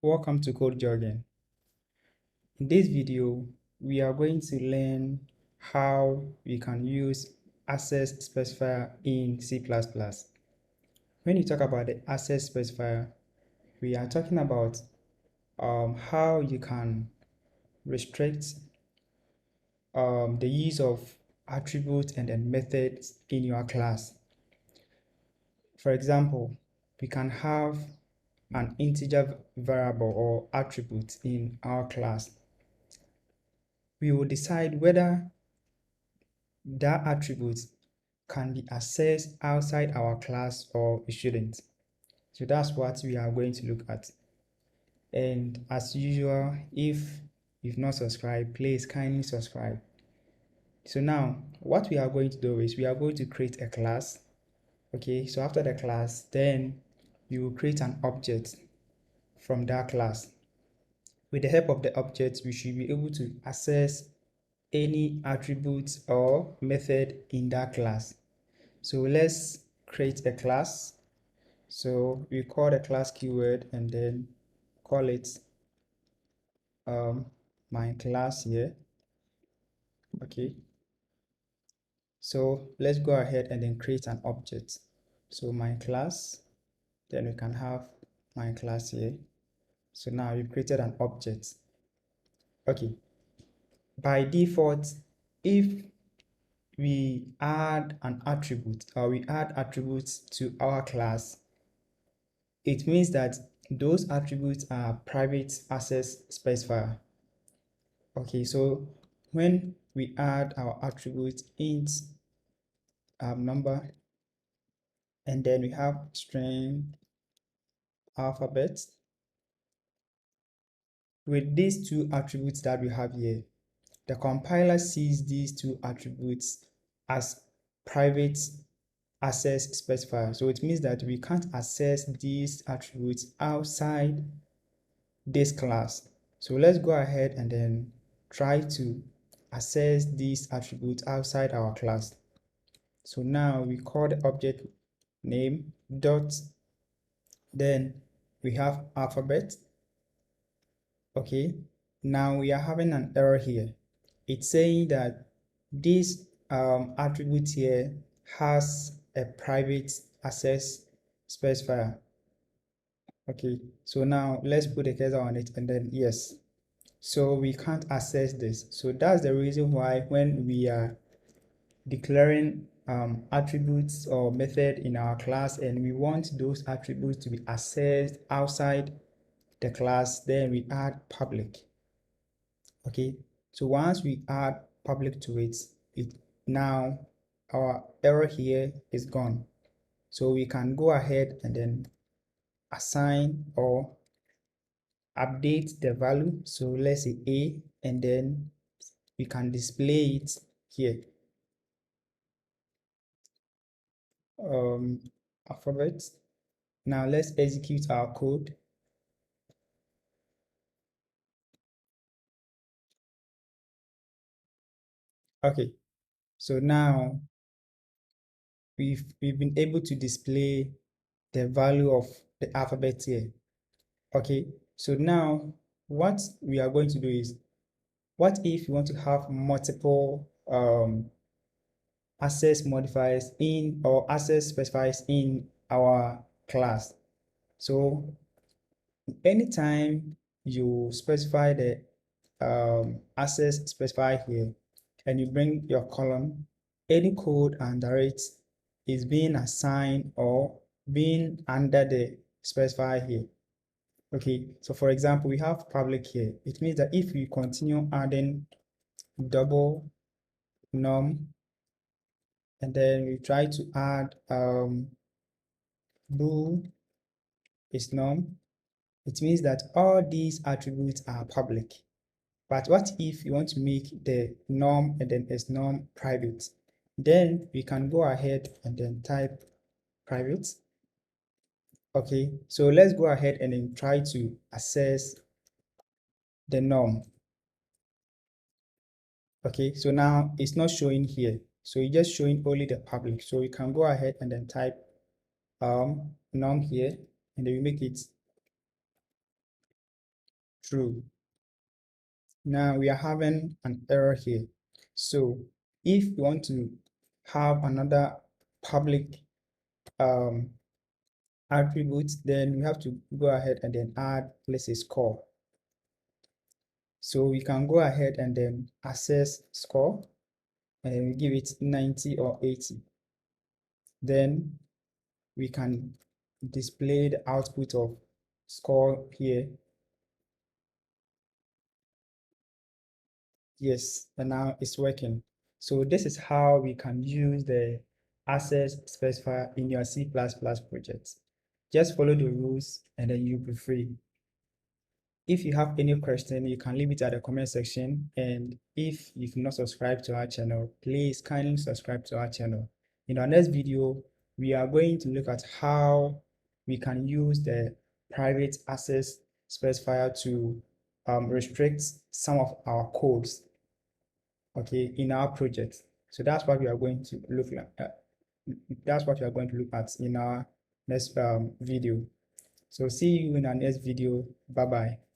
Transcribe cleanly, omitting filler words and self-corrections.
Welcome to Code Jargon. In this video, we are going to learn how we can use access specifier in C++. When you talk about the access specifier, we are talking about how you can restrict the use of attributes and then methods in your class. For example, we can have an integer variable or attribute in our class. We will decide whether that attribute can be accessed outside our class or it shouldn't. So that's what we are going to look at. And as usual, if you've not subscribed, please kindly subscribe. So now what we are going to do is we are going to create a class. Okay, so after the class, then you will create an object from that class. With the help of the object, we should be able to access any attributes or method in that class. So let's create a class. So we call the class keyword and then call it my class here. Okay, so let's go ahead and then create an object. So my class, then we can have my class here. So now we've created an object. Okay, by default, if we add an attribute or we add attributes to our class, it means that those attributes are private access specifier. Okay, so when we add our attribute int number, and then we have string alphabet, with these two attributes that we have here, the compiler sees these two attributes as private access specifier. So it means that we can't access these attributes outside this class. So let's go ahead and then try to access these attributes outside our class. So now we call the object name dot, then we have alphabet. Okay, now we are having an error here. It's saying that this attribute here has a private access specifier. Okay, so now let's put a cursor on it and then yes. So we can't access this. So that's the reason why when we are declaring attributes or method in our class and we want those attributes to be accessed outside the class, then we add public. Okay, so once we add public to it, now our error here is gone. So we can go ahead and then assign or update the value. So let's say a, and then we can display it here. Alphabet. Now let's execute our code. Okay, so now we've been able to display the value of the alphabet here. Okay, so now what we are going to do is, what if you want to have multiple access modifiers in or access specifiers in our class? So anytime you specify the access specifier here and you bring your column, any code under it is being assigned or being under the specifier here. Okay, so for example, we have public here. It means that if we continue adding double num and then we try to add bool is num, it means that all these attributes are public. But what if you want to make the num and then is num private? Then we can go ahead and then type private. Okay, so let's go ahead and then try to access the num. Okay, so now it's not showing here, so it's just showing only the public. So we can go ahead and then type num here and then we make it true. Now we are having an error here. So if we want to have another public um, attribute, then we have to go ahead and then add, let's say, score. So we can go ahead and then access score and then we give it 90 or 80. Then we can display the output of score here. Yes, and now it's working. So this is how we can use the access specifier in your C++ project. Just follow the rules and then you'll be free. If you have any question, you can leave it at the comment section. And if you've not subscribed to our channel, please kindly subscribe to our channel. In our next video, we are going to look at how we can use the private access specifier to restrict some of our codes, okay, in our project. So that's what we are going to look like. That's what we are going to look at in our next video. So see you in our next video. Bye bye.